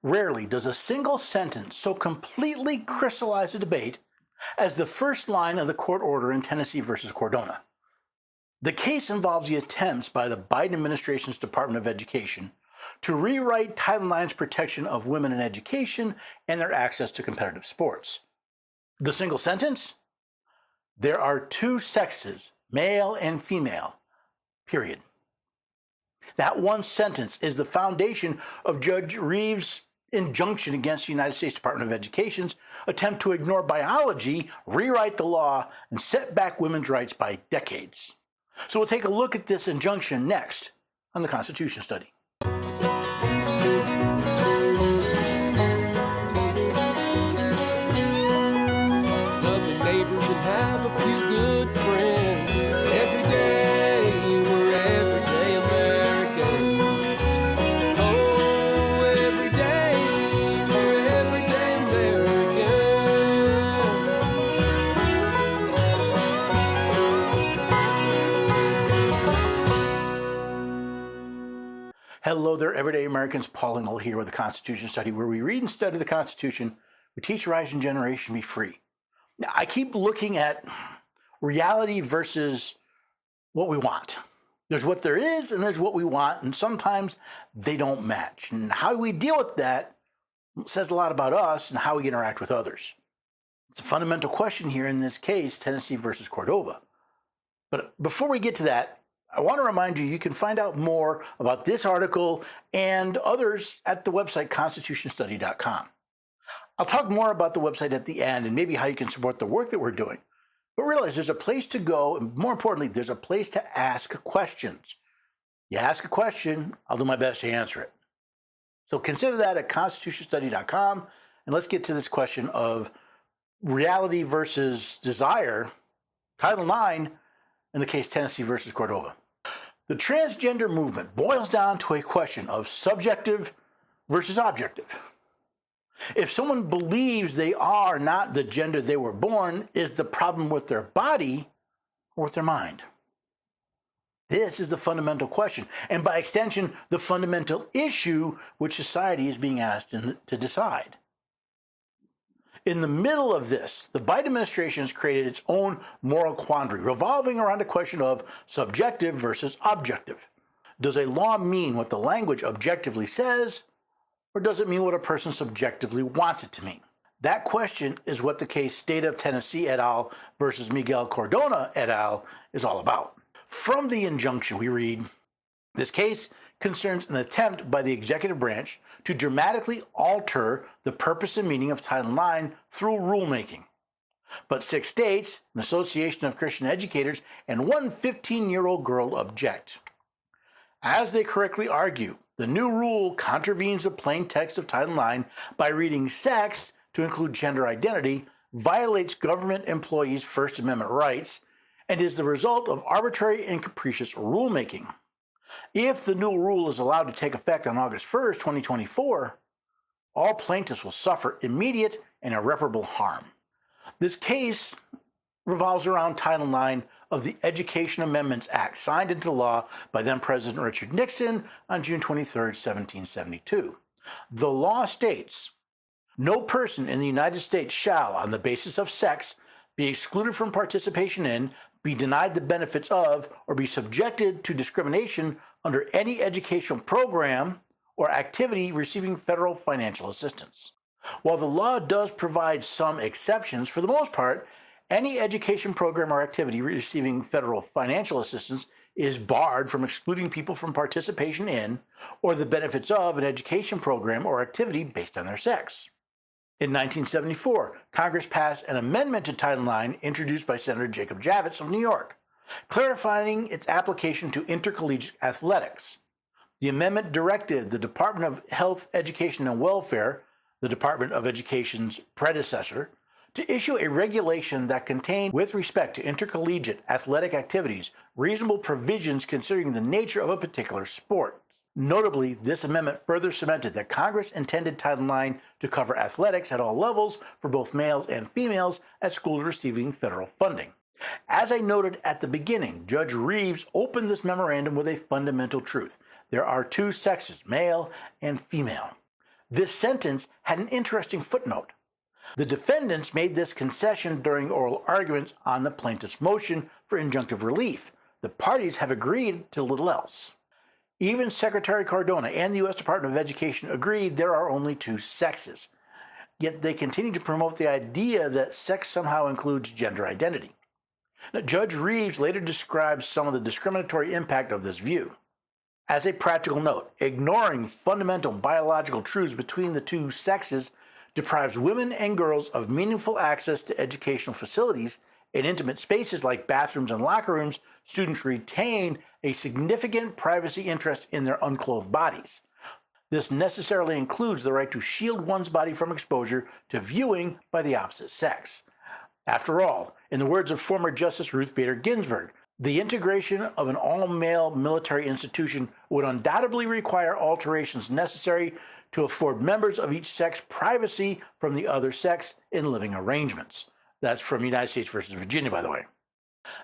Rarely does a single sentence so completely crystallize a debate as the first line of the court order in Tennessee versus Cordona. The case involves the attempts by the Biden administration's Department of Education to rewrite Title IX's protection of women in education and their access to competitive sports. The single sentence? There are two sexes, male and female, period. That one sentence is the foundation of Judge Reeves' injunction against the United States Department of Education's attempt to ignore biology, rewrite the law, and set back women's rights by decades. So we'll take a look at this injunction next on the Constitution Study. Love the neighbors and have a few good friends. Every day we're everyday Americans. Oh, every day we're everyday Americans. Hello there, everyday Americans. Paul Engel here with the Constitution Study, where we read and study the Constitution. We teach a rising generation to be free. Now, I keep looking at reality versus what we want. There's what there is and there's what we want, and sometimes they don't match. And how we deal with that says a lot about us and how we interact with others. It's a fundamental question here in this case, Tennessee versus Cordova. But before we get to that, I want to remind you, you can find out more about this article and others at the website constitutionstudy.com. I'll talk more about the website at the end and maybe how you can support the work that we're doing. But realize there's a place to go, and more importantly, there's a place to ask questions. You ask a question, I'll do my best to answer it. So consider that at constitutionstudy.com, and let's get to this question of reality versus desire, Title IX, in the case Tennessee versus Cordova. The transgender movement boils down to a question of subjective versus objective. If someone believes they are not the gender they were born, is the problem with their body or with their mind? This is the fundamental question, and by extension, the fundamental issue which society is being asked to decide. In the middle of this, the Biden administration has created its own moral quandary, revolving around the question of subjective versus objective. Does a law mean what the language objectively says, or does it mean what a person subjectively wants it to mean? That question is what the case State of Tennessee et al. Versus Miguel Cordona et al. Is all about. From the injunction, we read, this case concerns an attempt by the executive branch to dramatically alter the purpose and meaning of Title IX through rulemaking. But 6 states, an association of Christian educators, and one 15-year-old girl object. As they correctly argue, the new rule contravenes the plain text of Title IX by reading sex to include gender identity, violates government employees' First Amendment rights, and is the result of arbitrary and capricious rulemaking. If the new rule is allowed to take effect on August 1st, 2024, all plaintiffs will suffer immediate and irreparable harm. This case revolves around Title IX of the Education Amendments Act, signed into law by then-President Richard Nixon on June 23, 1772. The law states, no person in the United States shall, on the basis of sex, be excluded from participation in, be denied the benefits of, or be subjected to discrimination under any educational program or activity receiving federal financial assistance. While the law does provide some exceptions, for the most part, any education program or activity receiving federal financial assistance is barred from excluding people from participation in or the benefits of an education program or activity based on their sex. In 1974, Congress passed an amendment to Title IX introduced by Senator Jacob Javits of New York, clarifying its application to intercollegiate athletics. The amendment directed the Department of Health, Education, and Welfare, the Department of Education's predecessor, to issue a regulation that contained, with respect to intercollegiate athletic activities, reasonable provisions considering the nature of a particular sport. Notably, this amendment further cemented that Congress intended Title IX to cover athletics at all levels for both males and females at schools receiving federal funding. As I noted at the beginning, Judge Reeves opened this memorandum with a fundamental truth. There are two sexes, male and female. This sentence had an interesting footnote. The defendants made this concession during oral arguments on the plaintiff's motion for injunctive relief. The parties have agreed to little else. Even Secretary Cardona and the U.S. Department of Education agreed there are only two sexes. Yet they continue to promote the idea that sex somehow includes gender identity. Now, Judge Reeves later describes some of the discriminatory impact of this view. As a practical note, ignoring fundamental biological truths between the two sexes deprives women and girls of meaningful access to educational facilities. In intimate spaces like bathrooms and locker rooms, students retain a significant privacy interest in their unclothed bodies. This necessarily includes the right to shield one's body from exposure to viewing by the opposite sex. After all, in the words of former Justice Ruth Bader Ginsburg, the integration of an all-male military institution would undoubtedly require alterations necessary to afford members of each sex privacy from the other sex in living arrangements. That's from United States versus Virginia, by the way.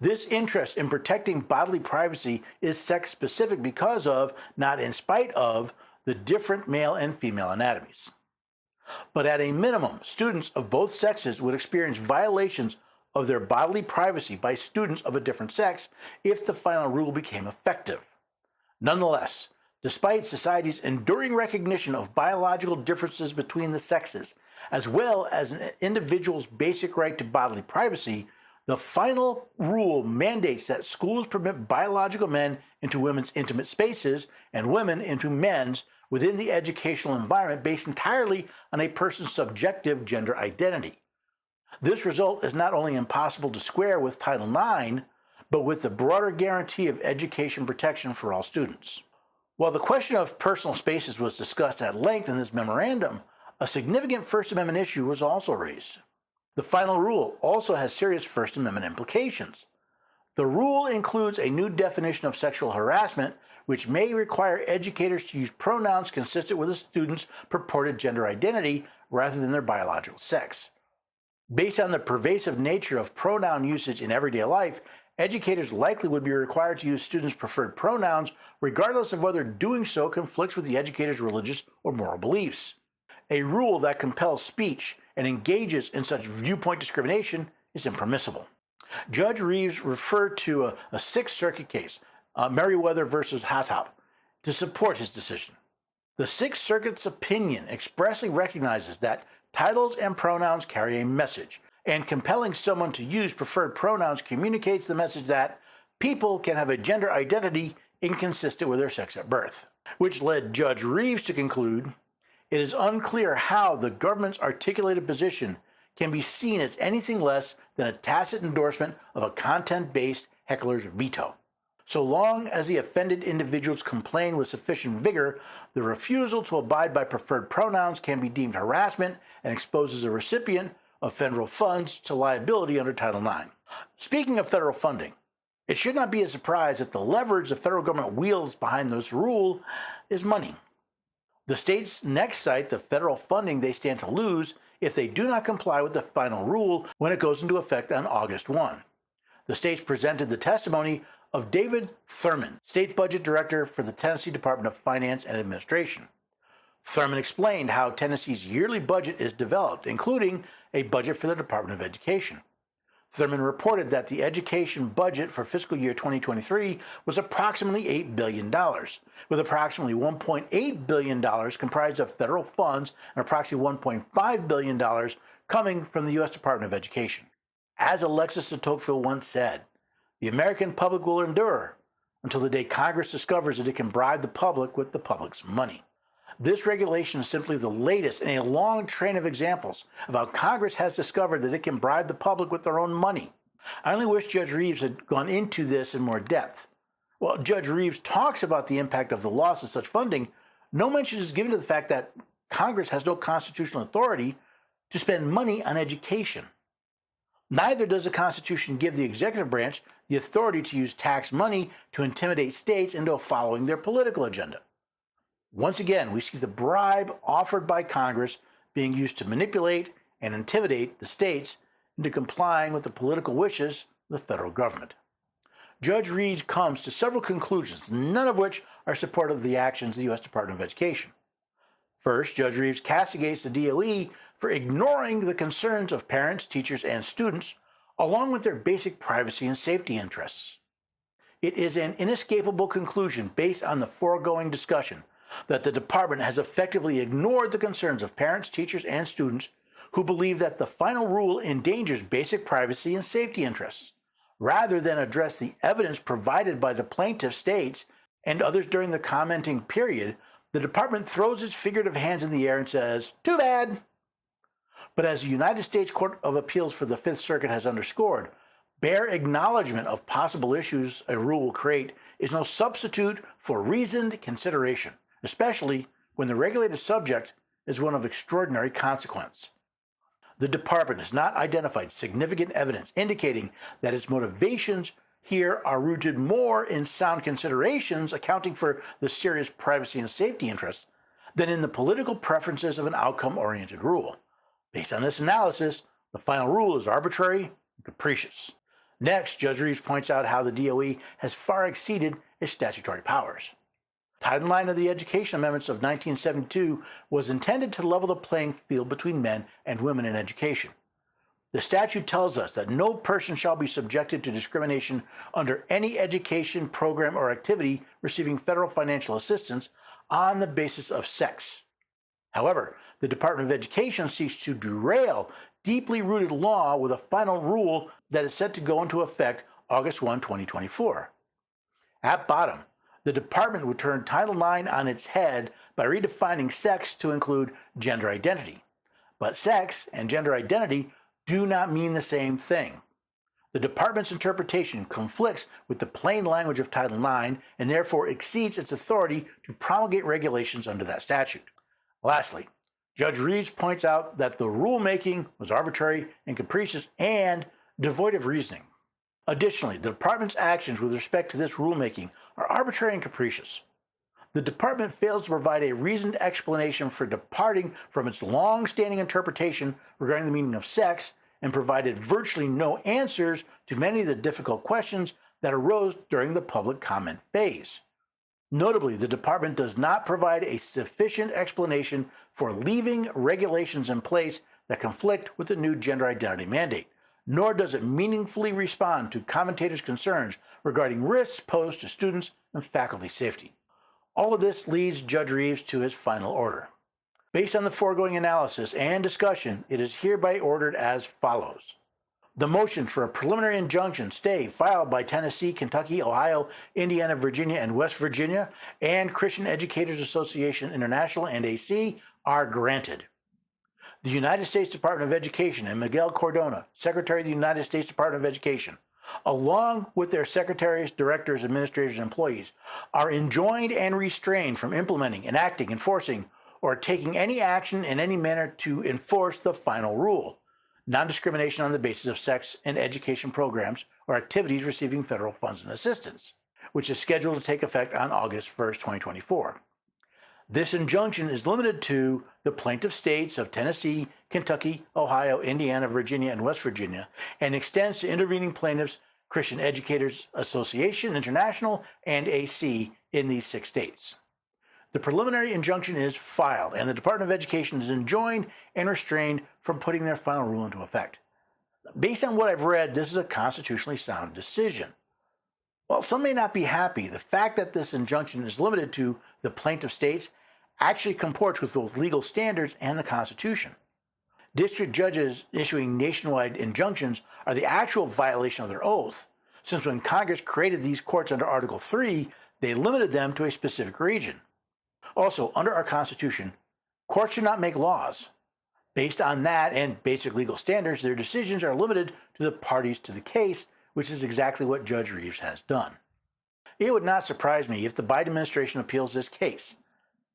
This interest in protecting bodily privacy is sex-specific because of, not in spite of, the different male and female anatomies. But at a minimum, students of both sexes would experience violations of their bodily privacy by students of a different sex if the final rule became effective. Nonetheless, despite society's enduring recognition of biological differences between the sexes, as well as an individual's basic right to bodily privacy, the final rule mandates that schools permit biological men into women's intimate spaces and women into men's within the educational environment based entirely on a person's subjective gender identity. This result is not only impossible to square with Title IX, but with the broader guarantee of education protection for all students. While the question of personal spaces was discussed at length in this memorandum, a significant First Amendment issue was also raised. The final rule also has serious First Amendment implications. The rule includes a new definition of sexual harassment, which may require educators to use pronouns consistent with a student's purported gender identity rather than their biological sex. Based on the pervasive nature of pronoun usage in everyday life, educators likely would be required to use students' preferred pronouns regardless of whether doing so conflicts with the educator's religious or moral beliefs. A rule that compels speech and engages in such viewpoint discrimination is impermissible. Judge Reeves referred to a Sixth Circuit case, Meriwether versus Hattop, to support his decision. The Sixth Circuit's opinion expressly recognizes that titles and pronouns carry a message, and compelling someone to use preferred pronouns communicates the message that people can have a gender identity inconsistent with their sex at birth, which led Judge Reeves to conclude, it is unclear how the government's articulated position can be seen as anything less than a tacit endorsement of a content-based heckler's veto. So long as the offended individuals complain with sufficient vigor, the refusal to abide by preferred pronouns can be deemed harassment and exposes a recipient of federal funds to liability under Title IX. Speaking of federal funding, it should not be a surprise that the leverage the federal government wields behind this rule is money. The states next cite the federal funding they stand to lose if they do not comply with the final rule when it goes into effect on August 1. The states presented the testimony of David Thurman, State Budget Director for the Tennessee Department of Finance and Administration. Thurman explained how Tennessee's yearly budget is developed, including a budget for the Department of Education. Thurman reported that the education budget for fiscal year 2023 was approximately $8 billion, with approximately $1.8 billion comprised of federal funds and approximately $1.5 billion coming from the U.S. Department of Education. As Alexis de Tocqueville once said, the American public will endure until the day Congress discovers that it can bribe the public with the public's money. This regulation is simply the latest in a long train of examples of how Congress has discovered that it can bribe the public with their own money. I only wish Judge Reeves had gone into this in more depth. While Judge Reeves talks about the impact of the loss of such funding, no mention is given to the fact that Congress has no constitutional authority to spend money on education. Neither does the Constitution give the executive branch the authority to use tax money to intimidate states into following their political agenda. Once again, we see the bribe offered by Congress being used to manipulate and intimidate the states into complying with the political wishes of the federal government. Judge Reeves comes to several conclusions, none of which are supportive of the actions of the U.S. Department of Education. First, Judge Reeves castigates the DOE for ignoring the concerns of parents, teachers, and students, along with their basic privacy and safety interests. It is an inescapable conclusion based on the foregoing discussion that the department has effectively ignored the concerns of parents, teachers, and students who believe that the final rule endangers basic privacy and safety interests, rather than address the evidence provided by the plaintiff states and others during the commenting period. The department throws its figurative hands in the air and says, "Too bad." But as the United States Court of Appeals for the Fifth Circuit has underscored, bare acknowledgement of possible issues a rule will create is no substitute for reasoned consideration, especially when the regulated subject is one of extraordinary consequence. The department has not identified significant evidence indicating that its motivations here are rooted more in sound considerations accounting for the serious privacy and safety interests than in the political preferences of an outcome-oriented rule. Based on this analysis, the final rule is arbitrary and capricious. Next, Judge Reeves points out how the DOE has far exceeded its statutory powers. Title IX of the Education Amendments of 1972 was intended to level the playing field between men and women in education. The statute tells us that no person shall be subjected to discrimination under any education, program, or activity receiving federal financial assistance on the basis of sex. However, the Department of Education seeks to derail deeply rooted law with a final rule that is set to go into effect August 1, 2024. At bottom, the department would turn Title IX on its head by redefining sex to include gender identity. But sex and gender identity do not mean the same thing. The department's interpretation conflicts with the plain language of Title IX and therefore exceeds its authority to promulgate regulations under that statute. Lastly, Judge Reeves points out that the rulemaking was arbitrary and capricious and devoid of reasoning. Additionally, the department's actions with respect to this rulemaking are arbitrary and capricious. The department fails to provide a reasoned explanation for departing from its long-standing interpretation regarding the meaning of sex and provided virtually no answers to many of the difficult questions that arose during the public comment phase. Notably, the department does not provide a sufficient explanation for leaving regulations in place that conflict with the new gender identity mandate, nor does it meaningfully respond to commentators' concerns regarding risks posed to students and faculty safety. All of this leads Judge Reeves to his final order. Based on the foregoing analysis and discussion, it is hereby ordered as follows. The motion for a preliminary injunction stay filed by Tennessee, Kentucky, Ohio, Indiana, Virginia, and West Virginia, and Christian Educators Association International and A.C. are granted. The United States Department of Education and Miguel Cardona, Secretary of the United States Department of Education, along with their secretaries, directors, administrators, and employees, are enjoined and restrained from implementing, enacting, enforcing, or taking any action in any manner to enforce the final rule, non-discrimination on the basis of sex in education programs or activities receiving federal funds and assistance, which is scheduled to take effect on August 1st, 2024. This injunction is limited to the plaintiff states of Tennessee, Kentucky, Ohio, Indiana, Virginia, and West Virginia, and extends to intervening plaintiffs, Christian Educators Association International, and AC in these 6 states. The preliminary injunction is filed, and the Department of Education is enjoined and restrained from putting their final rule into effect. Based on what I've read, this is a constitutionally sound decision. While some may not be happy, the fact that this injunction is limited to the plaintiff states actually comports with both legal standards and the Constitution. District judges issuing nationwide injunctions are the actual violation of their oath, since when Congress created these courts under Article 3, they limited them to a specific region. Also, under our Constitution, courts do not make laws. Based on that and basic legal standards, their decisions are limited to the parties to the case, which is exactly what Judge Reeves has done. It would not surprise me if the Biden administration appeals this case.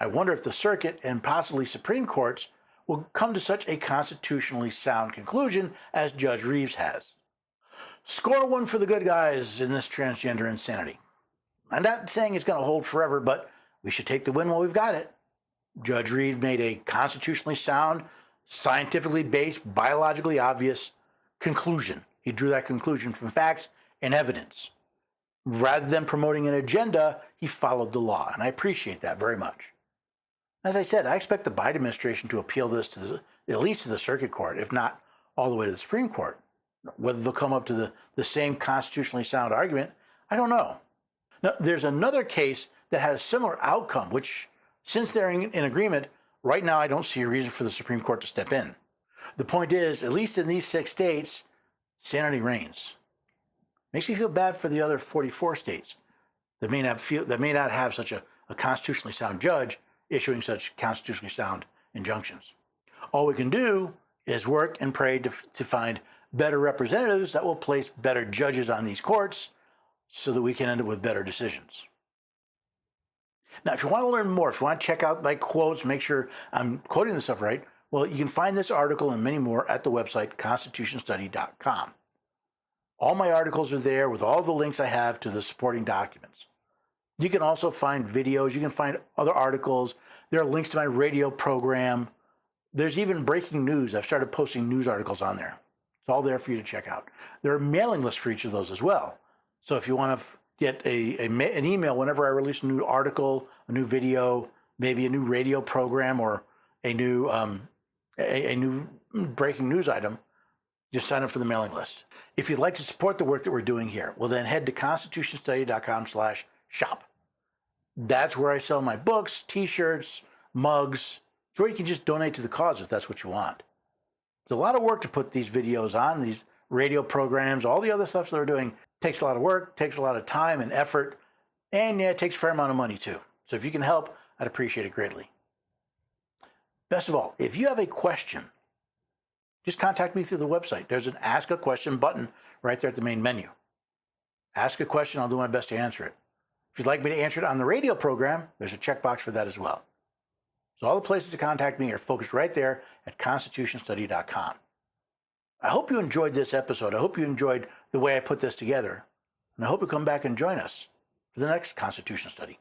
I wonder if the circuit and possibly Supreme Courts will come to such a constitutionally sound conclusion as Judge Reeves has. Score one for the good guys in this transgender insanity. I'm not saying it's going to hold forever, but we should take the win while we've got it. Judge Reeves made a constitutionally sound, scientifically based, biologically obvious conclusion. He drew that conclusion from facts and evidence. Rather than promoting an agenda, he followed the law, and I appreciate that very much. As I said, I expect the Biden administration to appeal this to at least to the Circuit Court, if not all the way to the Supreme Court. Whether they'll come up to the same constitutionally sound argument, I don't know. Now, there's another case that has a similar outcome, which, since they're in agreement, right now I don't see a reason for the Supreme Court to step in. The point is, at least in these 6 states, sanity reigns. Makes me feel bad for the other 44 states that may not have such a constitutionally sound judge issuing such constitutionally sound injunctions. All we can do is work and pray to find better representatives that will place better judges on these courts so that we can end up with better decisions. Now, if you want to learn more, if you want to check out my quotes, make sure I'm quoting this stuff right, well, you can find this article and many more at the website constitutionstudy.com. All my articles are there with all the links I have to the supporting documents. You can also find videos. You can find other articles. There are links to my radio program. There's even breaking news. I've started posting news articles on there. It's all there for you to check out. There are mailing lists for each of those as well. So if you want to get an email whenever I release a new article, a new video, maybe a new radio program, or a new breaking news item, just sign up for the mailing list. If you'd like to support the work that we're doing here, well, then head to constitutionstudy.com/shop. That's where I sell my books, t-shirts, mugs. It's where you can just donate to the cause if that's what you want. It's a lot of work to put these videos on, these radio programs, all the other stuff that we're doing. Takes a lot of work, takes a lot of time and effort, and yeah, it takes a fair amount of money too. So if you can help, I'd appreciate it greatly. Best of all, if you have a question, just contact me through the website. There's an Ask a Question button right there at the main menu. Ask a question, I'll do my best to answer it. If you'd like me to answer it on the radio program, there's a checkbox for that as well. So all the places to contact me are focused right there at constitutionstudy.com. I hope you enjoyed this episode. I hope you enjoyed the way I put this together. And I hope you come back and join us for the next Constitution Study.